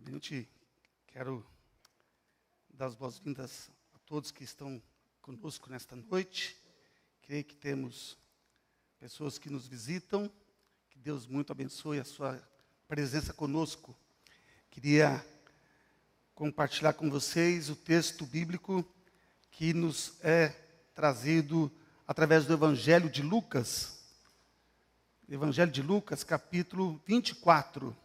Primeiramente, quero dar as boas-vindas a todos que estão conosco nesta noite. Creio que temos pessoas que nos visitam. Que Deus muito abençoe a sua presença conosco. Queria compartilhar com vocês o texto bíblico que nos é trazido através do Evangelho de Lucas. Evangelho de Lucas, capítulo 24.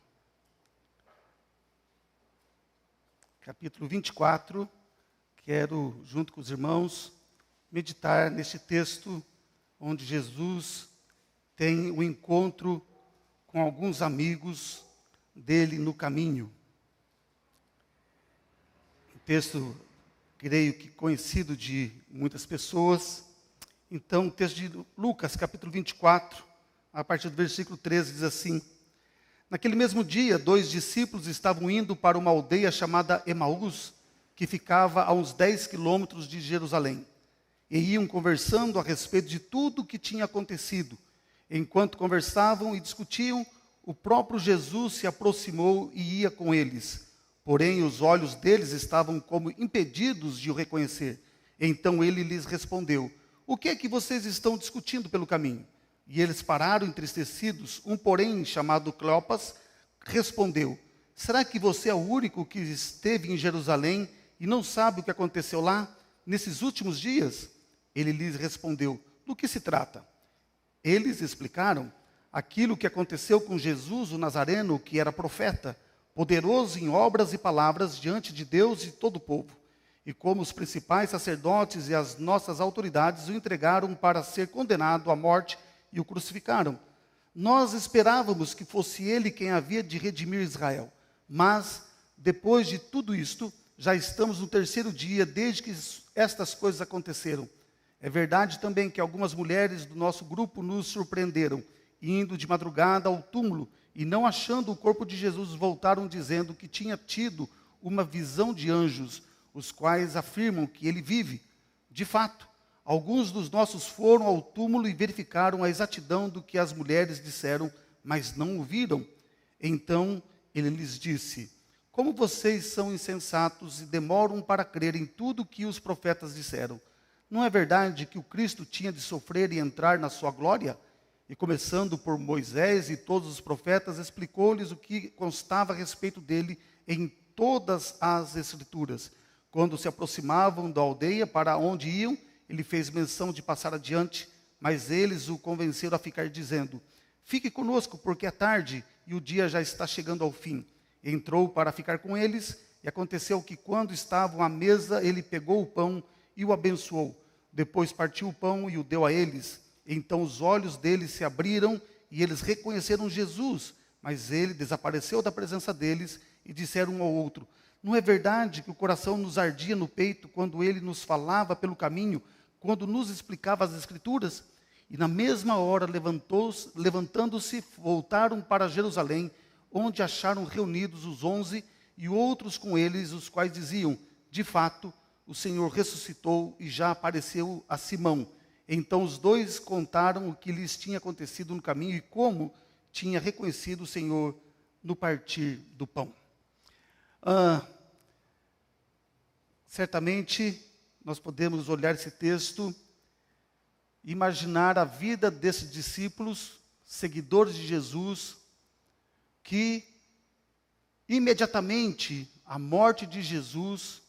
Capítulo 24, quero, junto com os irmãos, meditar neste texto onde Jesus tem um encontro com alguns amigos dele no caminho. Um texto, creio que conhecido de muitas pessoas. Então, o texto de Lucas, capítulo 24, a partir do versículo 13, diz assim: Naquele mesmo dia, 2 discípulos estavam indo para uma aldeia chamada Emaús, que ficava a uns 10 quilômetros de Jerusalém. E iam conversando a respeito de tudo o que tinha acontecido. Enquanto conversavam e discutiam, o próprio Jesus se aproximou e ia com eles. Porém, os olhos deles estavam como impedidos de o reconhecer. Então ele lhes respondeu: O que é que vocês estão discutindo pelo caminho? E eles pararam entristecidos. Um, porém, chamado Cleopas, respondeu: Será que você é o único que esteve em Jerusalém e não sabe o que aconteceu lá nesses últimos dias? Ele lhes respondeu: Do que se trata? Eles explicaram aquilo que aconteceu com Jesus, o Nazareno, que era profeta, poderoso em obras e palavras diante de Deus e todo o povo. E como os principais sacerdotes e as nossas autoridades o entregaram para ser condenado à morte e o crucificaram. Nós esperávamos que fosse ele quem havia de redimir Israel. Mas, depois de tudo isto, já estamos no terceiro dia desde que estas coisas aconteceram. É verdade também que algumas mulheres do nosso grupo nos surpreenderam, indo de madrugada ao túmulo e não achando o corpo de Jesus, voltaram dizendo que tinha tido uma visão de anjos, os quais afirmam que ele vive. De fato, alguns dos nossos foram ao túmulo e verificaram a exatidão do que as mulheres disseram, mas não o viram. Então ele lhes disse: Como vocês são insensatos e demoram para crer em tudo o que os profetas disseram? Não é verdade que o Cristo tinha de sofrer e entrar na sua glória? E começando por Moisés e todos os profetas, explicou-lhes o que constava a respeito dele em todas as Escrituras. Quando se aproximavam da aldeia para onde iam, ele fez menção de passar adiante, mas eles o convenceram a ficar, dizendo: Fique conosco, porque é tarde e o dia já está chegando ao fim. Entrou para ficar com eles, e aconteceu que, quando estavam à mesa, ele pegou o pão e o abençoou. Depois partiu o pão e o deu a eles. Então os olhos deles se abriram e eles reconheceram Jesus, mas ele desapareceu da presença deles e disseram um ao outro: Não é verdade que o coração nos ardia no peito quando ele nos falava pelo caminho, quando nos explicava as Escrituras? E na mesma hora, levantando-se, voltaram para Jerusalém, onde acharam reunidos os 11 e outros com eles, os quais diziam: De fato, o Senhor ressuscitou e já apareceu a Simão. Então os dois contaram o que lhes tinha acontecido no caminho e como tinha reconhecido o Senhor no partir do pão. Certamente, nós podemos olhar esse texto e imaginar a vida desses discípulos, seguidores de Jesus, que imediatamente à morte de Jesus,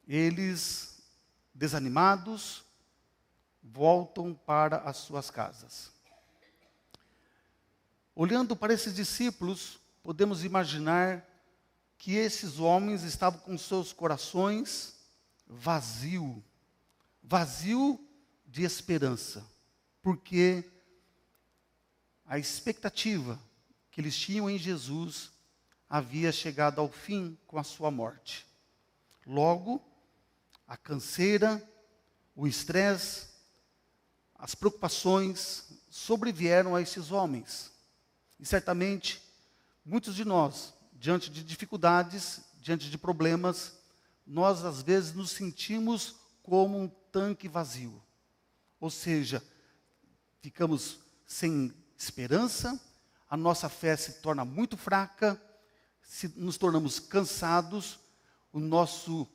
eles, desanimados, voltam para as suas casas. Olhando para esses discípulos, podemos imaginar que esses homens estavam com seus corações vazio de esperança, porque a expectativa que eles tinham em Jesus havia chegado ao fim com a sua morte. Logo, a canseira, o estresse, as preocupações sobrevieram a esses homens. E certamente, muitos de nós, diante de dificuldades, diante de problemas, nós às vezes nos sentimos como um tanque vazio. Ou seja, ficamos sem esperança, a nossa fé se torna muito fraca, se nos tornamos cansados, o nosso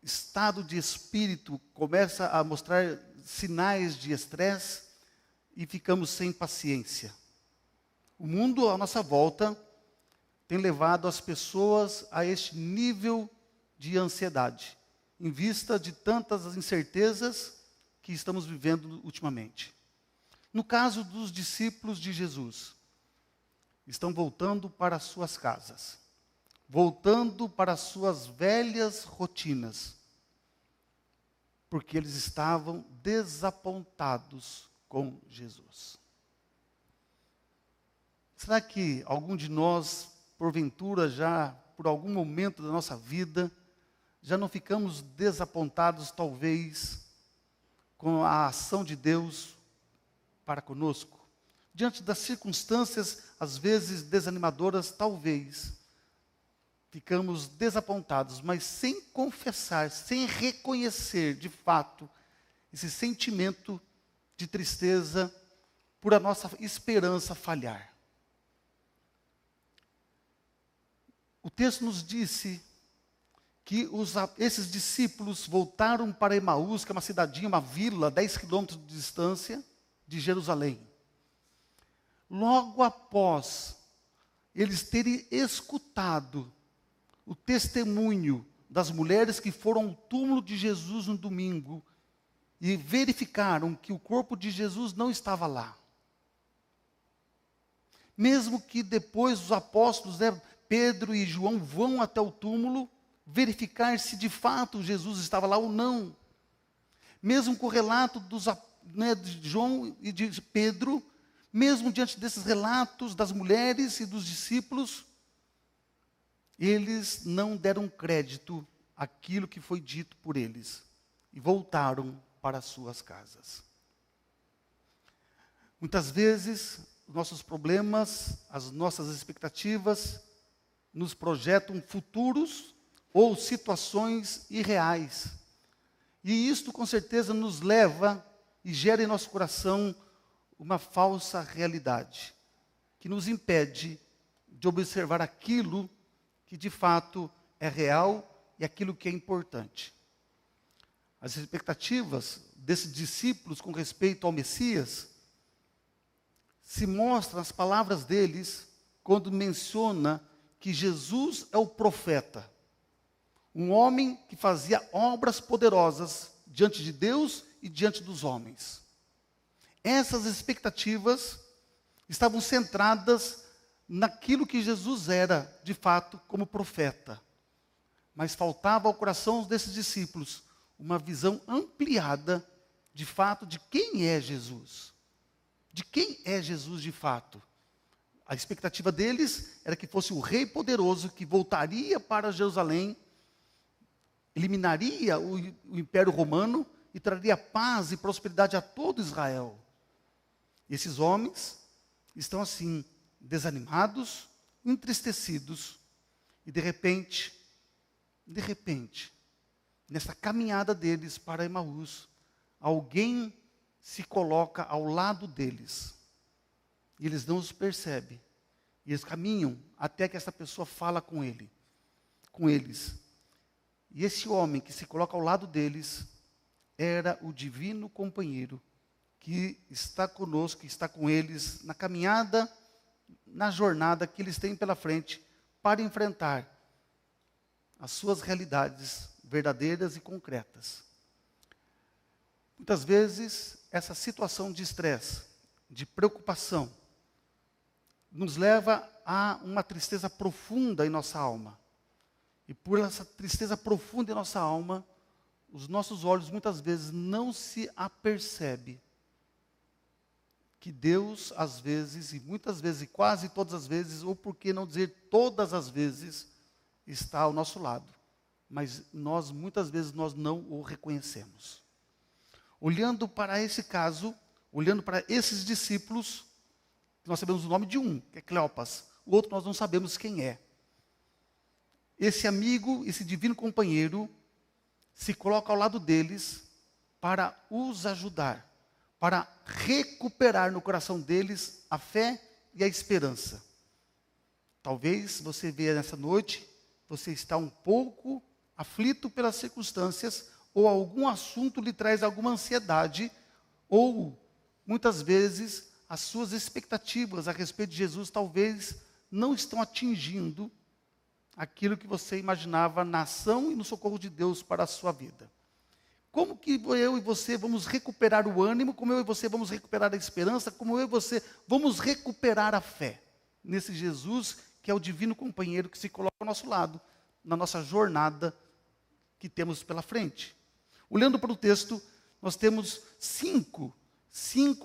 estado de espírito começa a mostrar sinais de estresse e ficamos sem paciência. O mundo à nossa volta tem levado as pessoas a este nível de ansiedade, em vista de tantas incertezas que estamos vivendo ultimamente. No caso dos discípulos de Jesus, estão voltando para suas casas, voltando para suas velhas rotinas, porque eles estavam desapontados com Jesus. Será que algum de nós, porventura, já por algum momento da nossa vida, já não ficamos desapontados, talvez, com a ação de Deus para conosco? Diante das circunstâncias, às vezes desanimadoras, talvez, ficamos desapontados, mas sem confessar, sem reconhecer de fato esse sentimento de tristeza por a nossa esperança falhar. O texto nos disse que esses discípulos voltaram para Emaús, que é uma cidadinha, uma vila, 10 quilômetros de distância de Jerusalém. Logo após eles terem escutado o testemunho das mulheres que foram ao túmulo de Jesus no domingo e verificaram que o corpo de Jesus não estava lá. Mesmo que depois os apóstolos, Pedro e João, vão até o túmulo verificar se de fato Jesus estava lá ou não. Mesmo com o relato de João e de Pedro, mesmo diante desses relatos das mulheres e dos discípulos, eles não deram crédito àquilo que foi dito por eles e voltaram para suas casas. Muitas vezes, os nossos problemas, as nossas expectativas, nos projetam futuros ou situações irreais. E isto, com certeza, nos leva e gera em nosso coração uma falsa realidade, que nos impede de observar aquilo que de fato é real e aquilo que é importante. As expectativas desses discípulos com respeito ao Messias se mostram nas palavras deles quando menciona que Jesus é o profeta, um homem que fazia obras poderosas diante de Deus e diante dos homens. Essas expectativas estavam centradas naquilo que Jesus era, de fato, como profeta. Mas faltava ao coração desses discípulos uma visão ampliada, de fato, de quem é Jesus. De quem é Jesus de fato. A expectativa deles era que fosse o rei poderoso que voltaria para Jerusalém, eliminaria o Império Romano e traria paz e prosperidade a todo Israel. E esses homens estão assim, desanimados, entristecidos, e de repente, nessa caminhada deles para Emaús, alguém se coloca ao lado deles. E eles não os percebem. E eles caminham até que essa pessoa fala com eles. E esse homem que se coloca ao lado deles era o divino companheiro que está conosco, que está com eles na caminhada, na jornada que eles têm pela frente para enfrentar as suas realidades verdadeiras e concretas. Muitas vezes, essa situação de estresse, de preocupação, nos leva a uma tristeza profunda em nossa alma. E por essa tristeza profunda em nossa alma, os nossos olhos muitas vezes não se apercebem que Deus, às vezes, e muitas vezes, e quase todas as vezes, ou por que não dizer todas as vezes, está ao nosso lado. Mas nós, muitas vezes, nós não o reconhecemos. Olhando para esse caso, olhando para esses discípulos, nós sabemos o nome de um, que é Cleopas. O outro nós não sabemos quem é. Esse amigo, esse divino companheiro, se coloca ao lado deles para os ajudar, para recuperar no coração deles a fé e a esperança. Talvez você veja nessa noite, você está um pouco aflito pelas circunstâncias, ou algum assunto lhe traz alguma ansiedade, ou muitas vezes as suas expectativas a respeito de Jesus talvez não estão atingindo aquilo que você imaginava na ação e no socorro de Deus para a sua vida. Como que eu e você vamos recuperar o ânimo, como eu e você vamos recuperar a esperança, como eu e você vamos recuperar a fé nesse Jesus que é o divino companheiro que se coloca ao nosso lado, na nossa jornada que temos pela frente. Olhando para o texto, nós temos cinco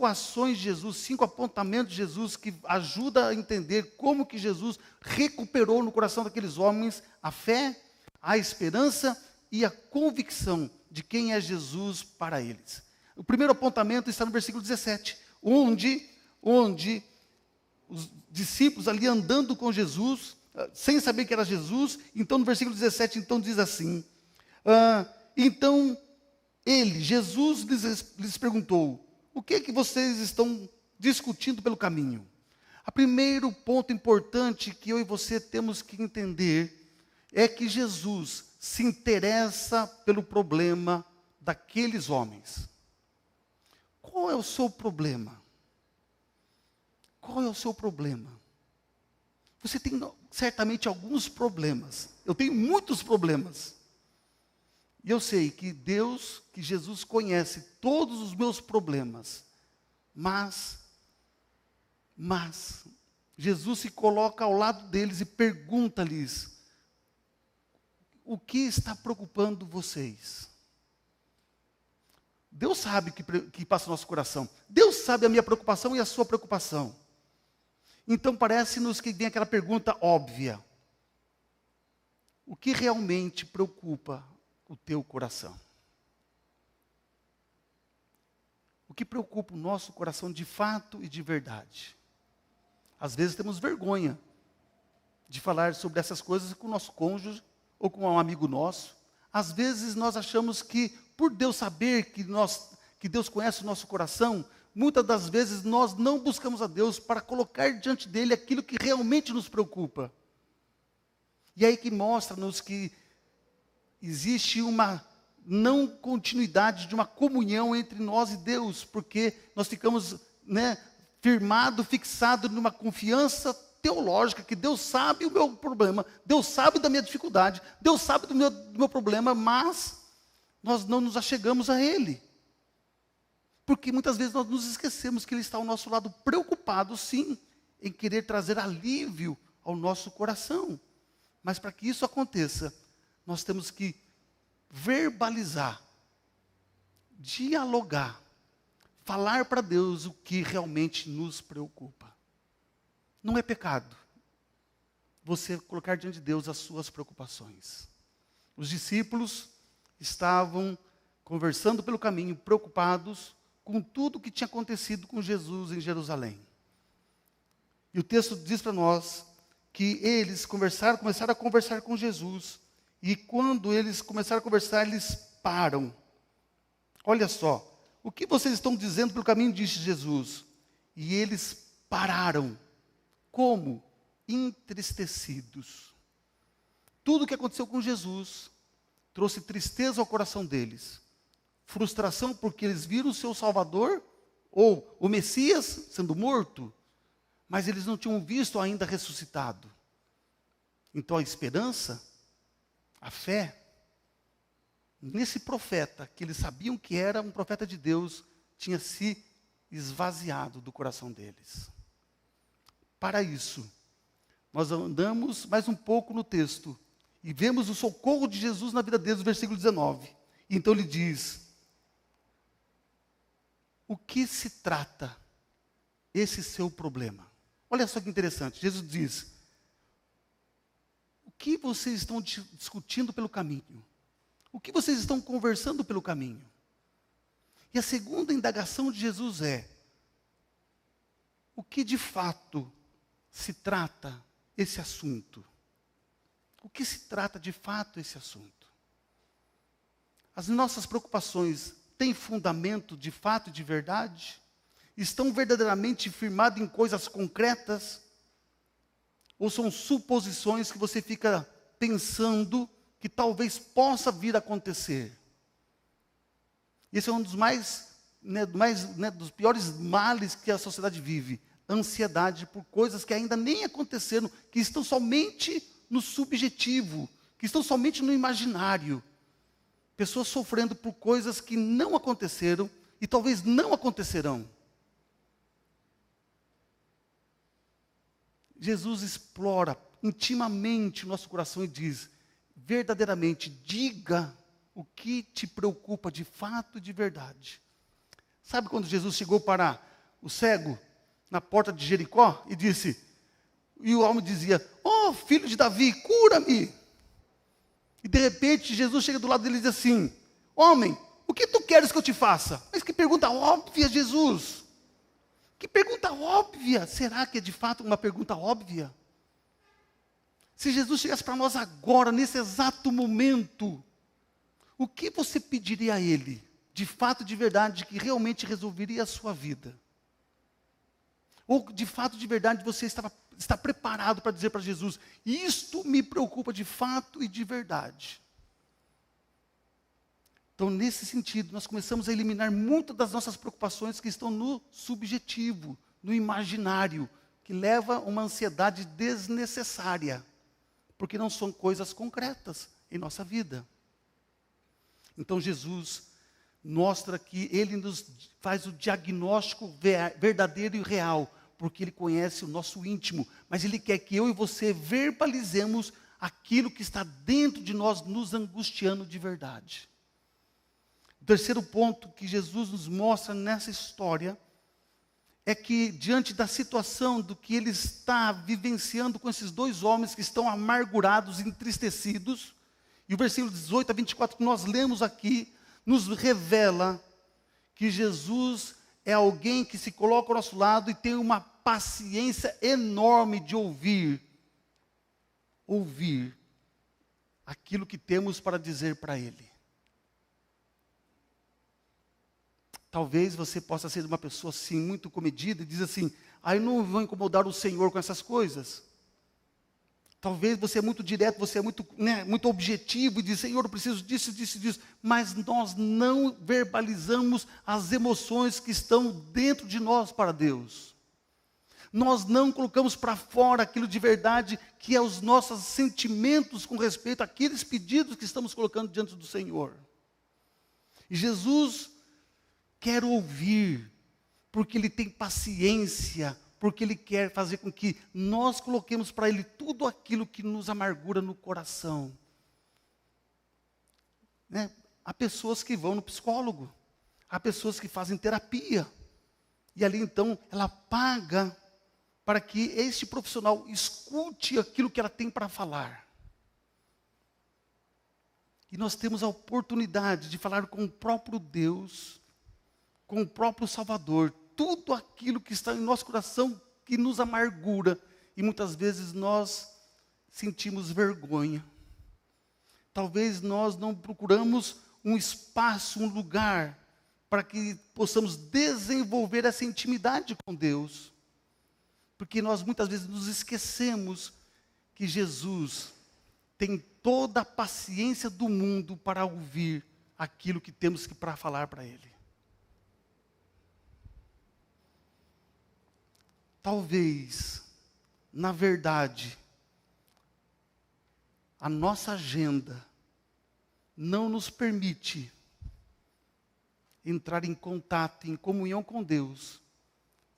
ações de Jesus, 5 apontamentos de Jesus que ajudam a entender como que Jesus recuperou no coração daqueles homens a fé, a esperança e a convicção de quem é Jesus para eles. O primeiro apontamento está no versículo 17, onde os discípulos ali andando com Jesus, sem saber que era Jesus, então no versículo 17, então diz assim, então Jesus lhes perguntou, o que é que vocês estão discutindo pelo caminho? O primeiro ponto importante que eu e você temos que entender é que Jesus se interessa pelo problema daqueles homens. Qual é o seu problema? Qual é o seu problema? Você tem certamente alguns problemas. Eu tenho muitos problemas. E eu sei que Jesus conhece todos os meus problemas. Mas Jesus se coloca ao lado deles e pergunta-lhes, o que está preocupando vocês? Deus sabe o que passa no nosso coração. Deus sabe a minha preocupação e a sua preocupação. Então parece-nos que vem aquela pergunta óbvia. O que realmente preocupa o teu coração? O que preocupa o nosso coração de fato e de verdade? Às vezes temos vergonha de falar sobre essas coisas com o nosso cônjuge ou com um amigo nosso. Às vezes nós achamos que, por Deus saber que Deus conhece o nosso coração, muitas das vezes nós não buscamos a Deus para colocar diante dele aquilo que realmente nos preocupa. E aí que mostra-nos que existe uma não continuidade de uma comunhão entre nós e Deus, porque nós ficamos fixados numa confiança teológica, que Deus sabe o meu problema, Deus sabe da minha dificuldade, Deus sabe do meu problema, mas nós não nos achegamos a Ele. Porque muitas vezes nós nos esquecemos que Ele está ao nosso lado, preocupado sim, em querer trazer alívio ao nosso coração. Mas para que isso aconteça, nós temos que verbalizar, dialogar, falar para Deus o que realmente nos preocupa. Não é pecado você colocar diante de Deus as suas preocupações. Os discípulos estavam conversando pelo caminho, preocupados com tudo o que tinha acontecido com Jesus em Jerusalém. E o texto diz para nós que eles começaram a conversar com Jesus, e quando eles começaram a conversar, eles param. Olha só, o que vocês estão dizendo pelo caminho, disse Jesus. E eles pararam. Como? Entristecidos. Tudo o que aconteceu com Jesus trouxe tristeza ao coração deles. Frustração porque eles viram o seu Salvador, ou o Messias, sendo morto, mas eles não tinham visto ainda ressuscitado. Então a esperança, a fé, nesse profeta, que eles sabiam que era um profeta de Deus, tinha se esvaziado do coração deles. Para isso, nós andamos mais um pouco no texto, e vemos o socorro de Jesus na vida deles, no versículo 19. Então ele diz, o que se trata esse seu problema? Olha só que interessante, Jesus diz, o que vocês estão discutindo pelo caminho? O que vocês estão conversando pelo caminho? E a segunda indagação de Jesus é, o que de fato se trata esse assunto? O que se trata de fato esse assunto? As nossas preocupações têm fundamento de fato e de verdade? Estão verdadeiramente firmadas em coisas concretas? ou são suposições que você fica pensando que talvez possa vir a acontecer? Esse é um dos dos piores males que a sociedade vive. Ansiedade por coisas que ainda nem aconteceram, que estão somente no subjetivo, que estão somente no imaginário. Pessoas sofrendo por coisas que não aconteceram e talvez não acontecerão. Jesus explora intimamente o nosso coração e diz, verdadeiramente, diga o que te preocupa de fato e de verdade. Sabe quando Jesus chegou para o cego na porta de Jericó e disse, e o homem dizia, ó filho de Davi, cura-me. E de repente Jesus chega do lado dele e diz assim, homem, o que tu queres que eu te faça? Mas que pergunta óbvia, Jesus. Que pergunta óbvia. Será que é de fato uma pergunta óbvia? Se Jesus chegasse para nós agora, nesse exato momento, o que você pediria a Ele, de fato, de verdade, que realmente resolveria a sua vida? Ou de fato, de verdade, você está preparado para dizer para Jesus, isto me preocupa de fato e de verdade. Então, nesse sentido, nós começamos a eliminar muitas das nossas preocupações que estão no subjetivo, no imaginário, que leva a uma ansiedade desnecessária, porque não são coisas concretas em nossa vida. Então, Jesus mostra que Ele nos faz o diagnóstico verdadeiro e real, porque Ele conhece o nosso íntimo, mas Ele quer que eu e você verbalizemos aquilo que está dentro de nós, nos angustiando de verdade. O terceiro ponto que Jesus nos mostra nessa história é que, diante da situação do que Ele está vivenciando com esses dois homens que estão amargurados, entristecidos, e o versículo 18 a 24 que nós lemos aqui, nos revela que Jesus é alguém que se coloca ao nosso lado e tem uma paciência enorme de ouvir aquilo que temos para dizer para Ele. Talvez você possa ser uma pessoa assim, muito comedida, e diz assim, eu não vou incomodar o Senhor com essas coisas. Talvez você é muito direto, você é muito objetivo, e diz, Senhor, eu preciso disso, disso, disso. Mas nós não verbalizamos as emoções que estão dentro de nós para Deus. Nós não colocamos para fora aquilo de verdade que é os nossos sentimentos com respeito àqueles pedidos que estamos colocando diante do Senhor. E Jesus quer ouvir, porque Ele tem paciência, porque Ele quer fazer com que nós coloquemos para Ele tudo aquilo que nos amargura no coração. Há pessoas que vão no psicólogo, há pessoas que fazem terapia, e ali então ela paga para que este profissional escute aquilo que ela tem para falar. E nós temos a oportunidade de falar com o próprio Deus, com o próprio Salvador, tudo aquilo que está em nosso coração que nos amargura, e muitas vezes nós sentimos vergonha. Talvez nós não procuramos um espaço, um lugar, para que possamos desenvolver essa intimidade com Deus, porque nós muitas vezes nos esquecemos que Jesus tem toda a paciência do mundo para ouvir aquilo que temos para falar para Ele. Talvez, na verdade, a nossa agenda não nos permite entrar em contato, em comunhão com Deus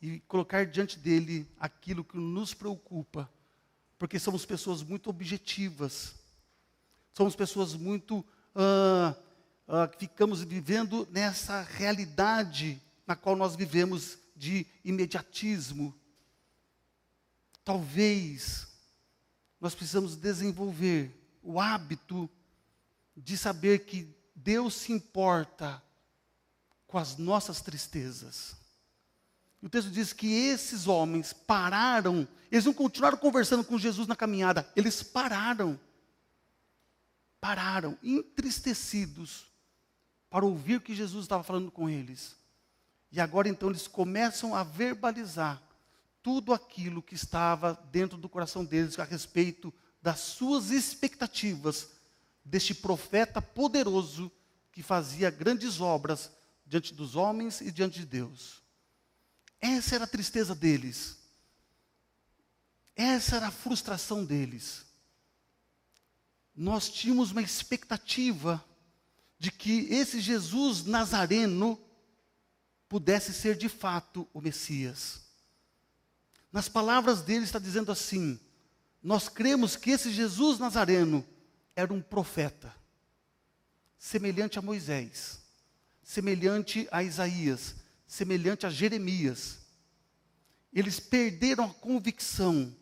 e colocar diante dEle aquilo que nos preocupa, porque somos pessoas muito objetivas, somos pessoas muito que ficamos vivendo nessa realidade na qual nós vivemos de imediatismo. Talvez nós precisamos desenvolver o hábito de saber que Deus se importa com as nossas tristezas. O texto diz que esses homens pararam, eles não continuaram conversando com Jesus na caminhada, eles pararam, entristecidos, para ouvir o que Jesus estava falando com eles. E agora então eles começam a verbalizar tudo aquilo que estava dentro do coração deles a respeito das suas expectativas deste profeta poderoso que fazia grandes obras diante dos homens e diante de Deus. Essa era a tristeza deles. Essa era a frustração deles. Nós tínhamos uma expectativa de que esse Jesus Nazareno pudesse ser de fato o Messias. Nas palavras dele está dizendo assim: nós cremos que esse Jesus Nazareno era um profeta, semelhante a Moisés, semelhante a Isaías, semelhante a Jeremias. Eles perderam a convicção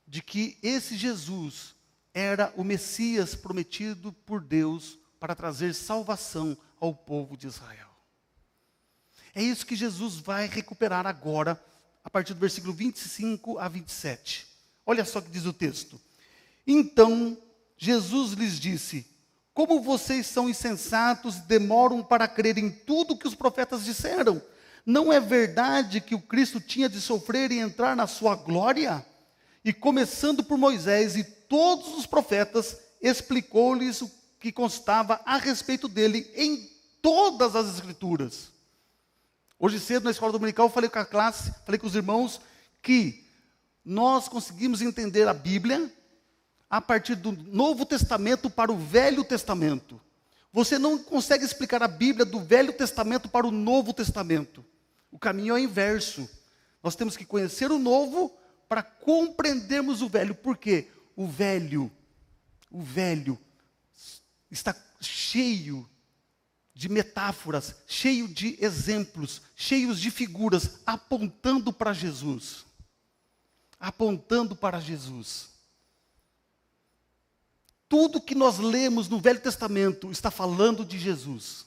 de que esse Jesus era o Messias prometido por Deus para trazer salvação ao povo de Israel. É isso que Jesus vai recuperar agora, a partir do versículo 25 a 27. Olha só o que diz o texto. Então, Jesus lhes disse: como vocês são insensatos e demoram para crer em tudo que os profetas disseram? Não é verdade que o Cristo tinha de sofrer e entrar na sua glória? E começando por Moisés e todos os profetas, explicou-lhes o que constava a respeito dele em todas as Escrituras. Hoje cedo, na escola dominical, eu falei com a classe, falei com os irmãos, que nós conseguimos entender a Bíblia a partir do Novo Testamento para o Velho Testamento. Você não consegue explicar a Bíblia do Velho Testamento para o Novo Testamento. O caminho é o inverso. Nós temos que conhecer o Novo para compreendermos o Velho. Por quê? O velho está cheio de metáforas, cheio de exemplos, cheios de figuras, apontando para Jesus. Apontando para Jesus. Tudo que nós lemos no Velho Testamento está falando de Jesus.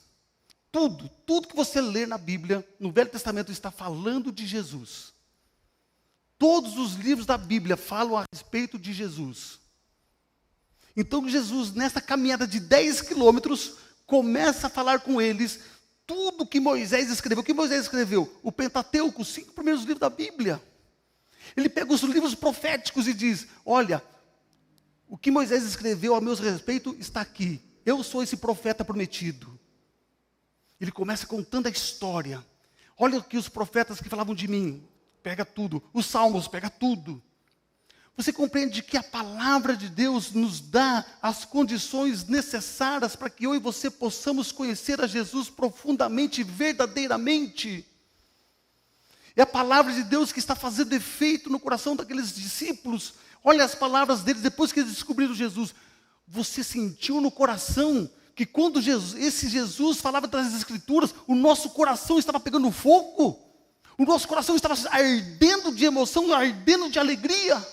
Tudo que você lê na Bíblia, no Velho Testamento, está falando de Jesus. Todos os livros da Bíblia falam a respeito de Jesus. Então Jesus, nessa caminhada de 10 quilômetros, começa a falar com eles tudo que Moisés escreveu. O que Moisés escreveu? O Pentateuco, os 5 primeiros livros da Bíblia. Ele pega os livros proféticos e diz: olha, o que Moisés escreveu a meu respeito está aqui. Eu sou esse profeta prometido. Ele começa contando a história. Olha aqui os profetas que falavam de mim. Pega tudo. Os salmos, pega tudo. Você compreende que a palavra de Deus nos dá as condições necessárias para que eu e você possamos conhecer a Jesus profundamente e verdadeiramente. É a palavra de Deus que está fazendo efeito no coração daqueles discípulos. Olha as palavras deles depois que eles descobriram Jesus. Você sentiu no coração que quando esse Jesus falava das Escrituras, o nosso coração estava pegando fogo? O nosso coração estava ardendo de emoção, ardendo de alegria?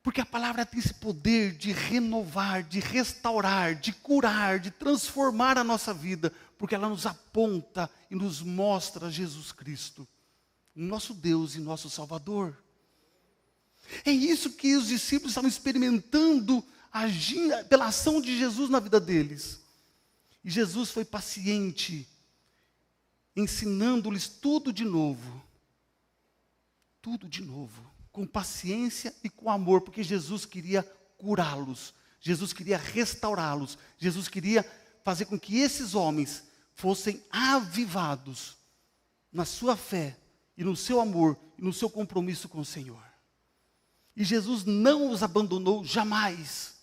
Porque a palavra tem esse poder de renovar, de restaurar, de curar, de transformar a nossa vida, porque ela nos aponta e nos mostra Jesus Cristo, nosso Deus e nosso Salvador. É isso que os discípulos estavam experimentando, agindo pela ação de Jesus na vida deles. E Jesus foi paciente, ensinando-lhes tudo de novo, com paciência e com amor, porque Jesus queria curá-los, Jesus queria restaurá-los, Jesus queria fazer com que esses homens fossem avivados na sua fé, e no seu amor, e no seu compromisso com o Senhor. E Jesus não os abandonou jamais.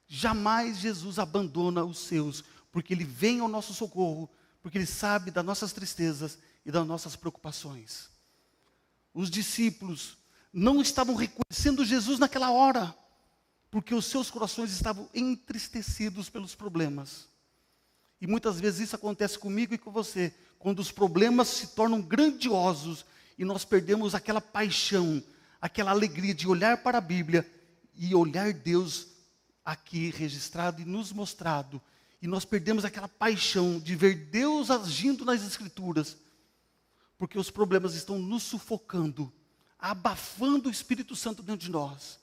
Jamais Jesus abandona os seus, porque Ele vem ao nosso socorro, porque Ele sabe das nossas tristezas e das nossas preocupações. Os discípulos não estavam reconhecendo Jesus naquela hora, porque os seus corações estavam entristecidos pelos problemas. E muitas vezes isso acontece comigo e com você, quando os problemas se tornam grandiosos e nós perdemos aquela paixão, aquela alegria de olhar para a Bíblia e olhar Deus aqui registrado e nos mostrado. E nós perdemos aquela paixão de ver Deus agindo nas Escrituras, porque os problemas estão nos sufocando, abafando o Espírito Santo dentro de nós,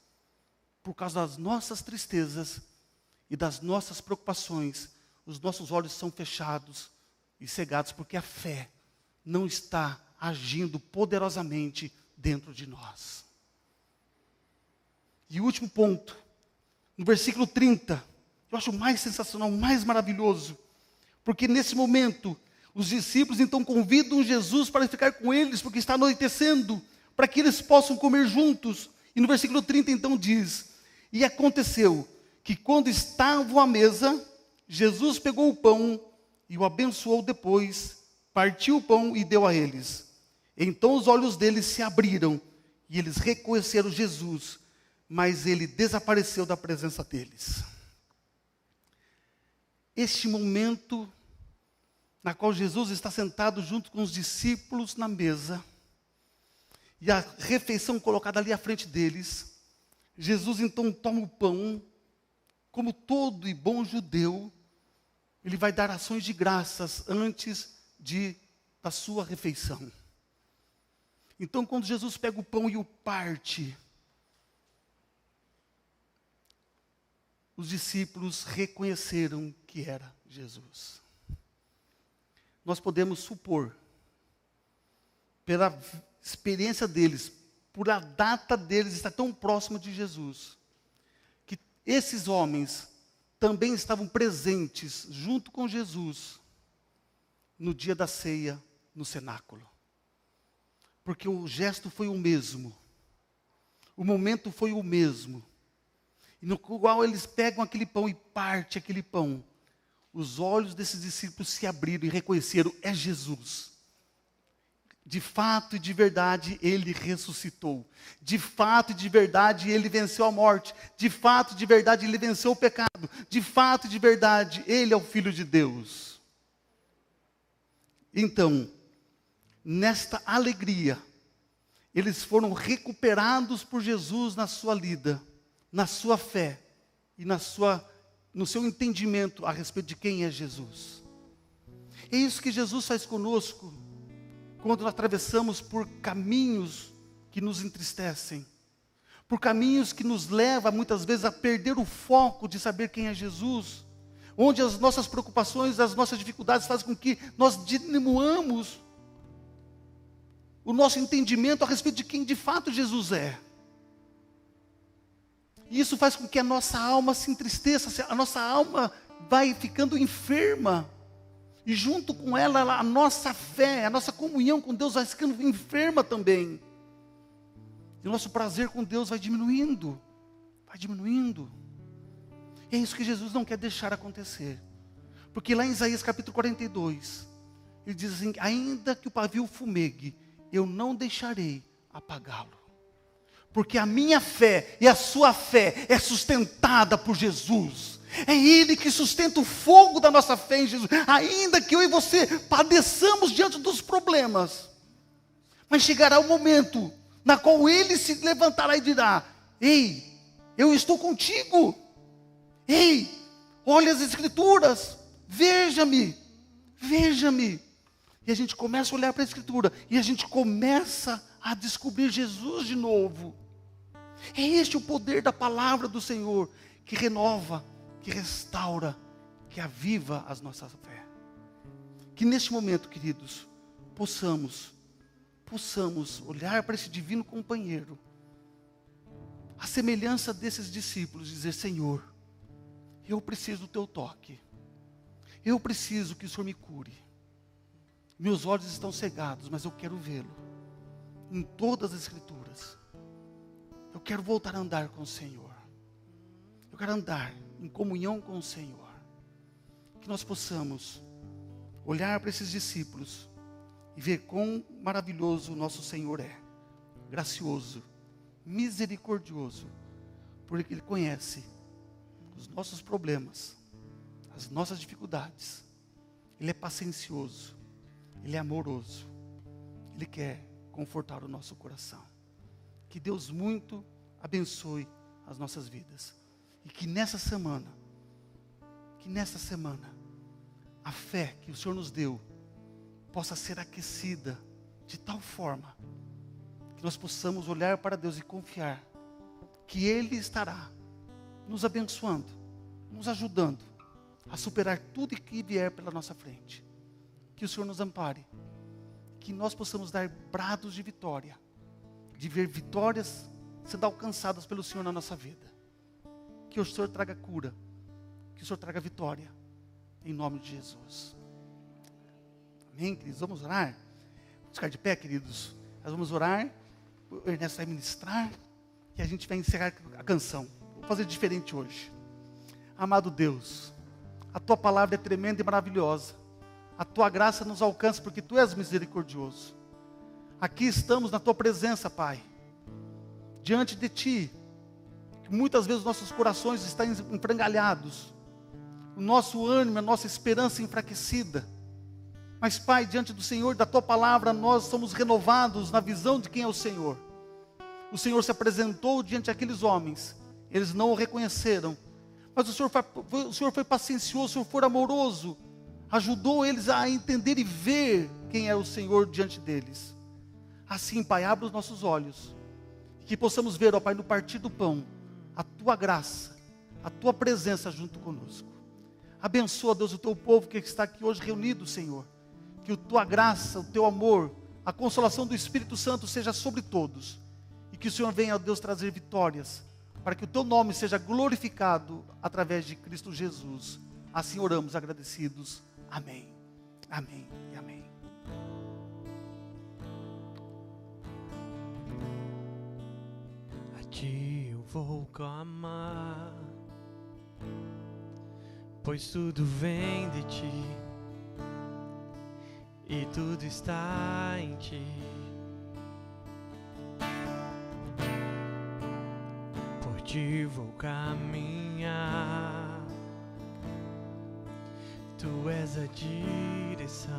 por causa das nossas tristezas e das nossas preocupações. Os nossos olhos são fechados e cegados, porque a fé não está agindo poderosamente dentro de nós. E o último ponto, no versículo 30, eu acho mais sensacional, mais maravilhoso, porque nesse momento, os discípulos então convidam Jesus para ficar com eles, porque está anoitecendo, para que eles possam comer juntos. E no versículo 30 então diz: e aconteceu que quando estavam à mesa, Jesus pegou o pão e o abençoou depois, partiu o pão e deu a eles. Então os olhos deles se abriram e eles reconheceram Jesus, mas ele desapareceu da presença deles. Este momento na qual Jesus está sentado junto com os discípulos na mesa, e a refeição colocada ali à frente deles, Jesus então toma o pão, como todo e bom judeu, ele vai dar ações de graças antes da sua refeição. Então, quando Jesus pega o pão e o parte, os discípulos reconheceram que era Jesus. Nós podemos supor, pela experiência deles, por a data deles estar tão próxima de Jesus, que esses homens também estavam presentes junto com Jesus no dia da ceia no cenáculo. Porque o gesto foi o mesmo, o momento foi o mesmo, e no qual eles pegam aquele pão e partem aquele pão. Os olhos desses discípulos se abriram e reconheceram: é Jesus. De fato e de verdade, ele ressuscitou. De fato e de verdade, ele venceu a morte. De fato e de verdade, ele venceu o pecado. De fato e de verdade, ele é o Filho de Deus. Então, nesta alegria, eles foram recuperados por Jesus na sua lida, na sua fé e no seu entendimento a respeito de quem é Jesus. É isso que Jesus faz conosco quando atravessamos por caminhos que nos entristecem, por caminhos que nos levam muitas vezes a perder o foco de saber quem é Jesus, onde as nossas preocupações, as nossas dificuldades fazem com que nós diminuamos o nosso entendimento a respeito de quem de fato Jesus é. E isso faz com que a nossa alma se entristeça, a nossa alma vai ficando enferma. E junto com ela, a nossa fé, a nossa comunhão com Deus vai ficando enferma também. E o nosso prazer com Deus vai diminuindo. Vai diminuindo. E é isso que Jesus não quer deixar acontecer. Porque lá em Isaías capítulo 42, ele diz assim: ainda que o pavio fumegue, eu não deixarei apagá-lo. Porque a minha fé e a sua fé é sustentada por Jesus. É Ele que sustenta o fogo da nossa fé em Jesus. Ainda que eu e você padeçamos diante dos problemas, mas chegará o momento na qual Ele se levantará e dirá: ei, eu estou contigo. Ei, olha as Escrituras, veja-me, veja-me. E a gente começa a olhar para a Escritura, e a gente começa a descobrir Jesus de novo. É este o poder da palavra do Senhor, que renova, que restaura, que aviva as nossas fé. Que neste momento, queridos, possamos olhar para esse divino companheiro, a semelhança desses discípulos, e dizer: Senhor, eu preciso do teu toque, eu preciso que o Senhor me cure. Meus olhos estão cegados, mas eu quero vê-lo em todas as Escrituras. Eu quero voltar a andar com o Senhor. Eu quero andar em comunhão com o Senhor. Que nós possamos olhar para esses discípulos e ver quão maravilhoso o nosso Senhor é. Gracioso, misericordioso, porque Ele conhece os nossos problemas, as nossas dificuldades. Ele é paciencioso, Ele é amoroso, Ele quer confortar o nosso coração. Que Deus muito abençoe as nossas vidas. E que nessa semana, a fé que o Senhor nos deu, possa ser aquecida de tal forma, que nós possamos olhar para Deus e confiar, que Ele estará nos abençoando, nos ajudando a superar tudo que vier pela nossa frente. Que o Senhor nos ampare, que nós possamos dar brados de vitória, de ver vitórias sendo alcançadas pelo Senhor na nossa vida. Que o Senhor traga cura, que o Senhor traga vitória, em nome de Jesus. Amém, queridos? Vamos orar? Vamos ficar de pé, queridos? Nós vamos orar, o Ernesto vai ministrar, e a gente vai encerrar a canção. Vou fazer diferente hoje. Amado Deus, a Tua palavra é tremenda e maravilhosa. A Tua graça nos alcança, porque Tu és misericordioso. Aqui estamos na Tua presença, Pai, diante de Ti. Muitas vezes nossos corações estão enfrangalhados, o nosso ânimo, a nossa esperança enfraquecida. Mas, Pai, diante do Senhor, da Tua palavra, nós somos renovados na visão de quem é o Senhor. O Senhor se apresentou diante daqueles homens, eles não o reconheceram, mas o Senhor foi paciencioso, o Senhor foi amoroso, ajudou eles a entender e ver quem é o Senhor diante deles. Assim, Pai, abre os nossos olhos, que possamos ver, ó Pai, no partir do pão, a Tua graça, a Tua presença junto conosco. Abençoa, Deus, o Teu povo que está aqui hoje reunido, Senhor. Que a Tua graça, o Teu amor, a consolação do Espírito Santo seja sobre todos. E que o Senhor venha, ó Deus, trazer vitórias, para que o Teu nome seja glorificado através de Cristo Jesus. Assim oramos agradecidos. Amém. Amém e amém. A Ti eu vou clamar, pois tudo vem de Ti e tudo está em Ti. Por Ti vou caminhar, Tu és a direção,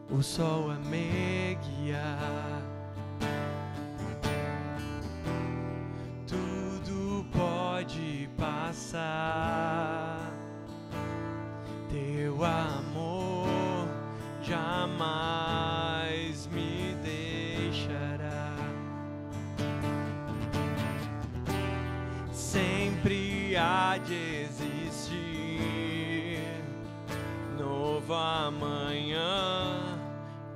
o sol a me guiar. Tudo pode passar, Teu amor jamais me deixará. Sempre há de existir novo amanhã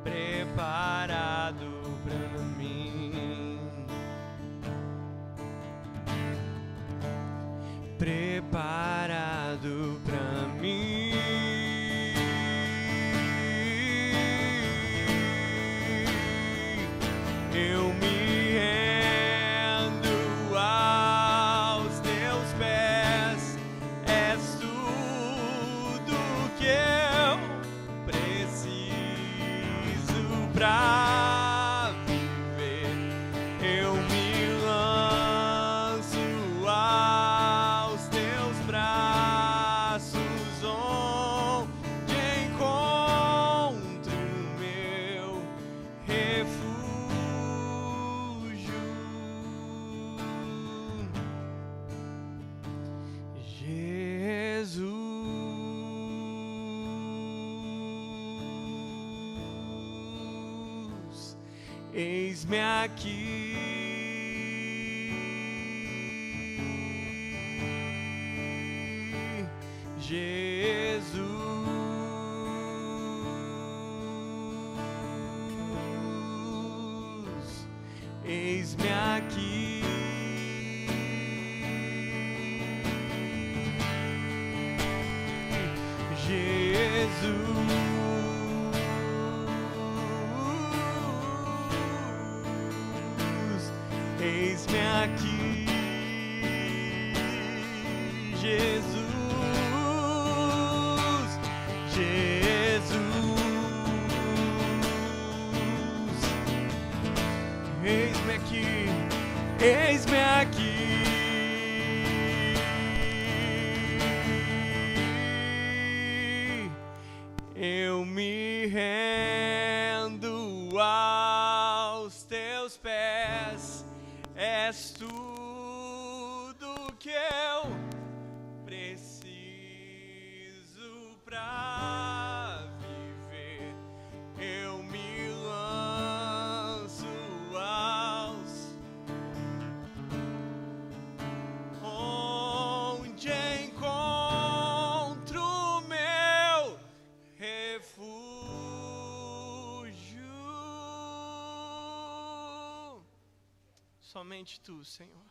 preparado pra mim, preparado pra mim. Eu me rendo aos Teus pés, és tudo que eu preciso pra viver. Eu me lanço aos Teus braços, onde encontro meu refúgio. Jesus, eis-me aqui. Jesus, eis-me aqui. Jesus, eis-me aqui. Jesus, eis-me aqui, eis-me aqui. Eu me rendo aos Teus pés, és tudo que eu preciso pra viver. Eu me lanço aos onde encontro meu refúgio. Somente tu, Senhor.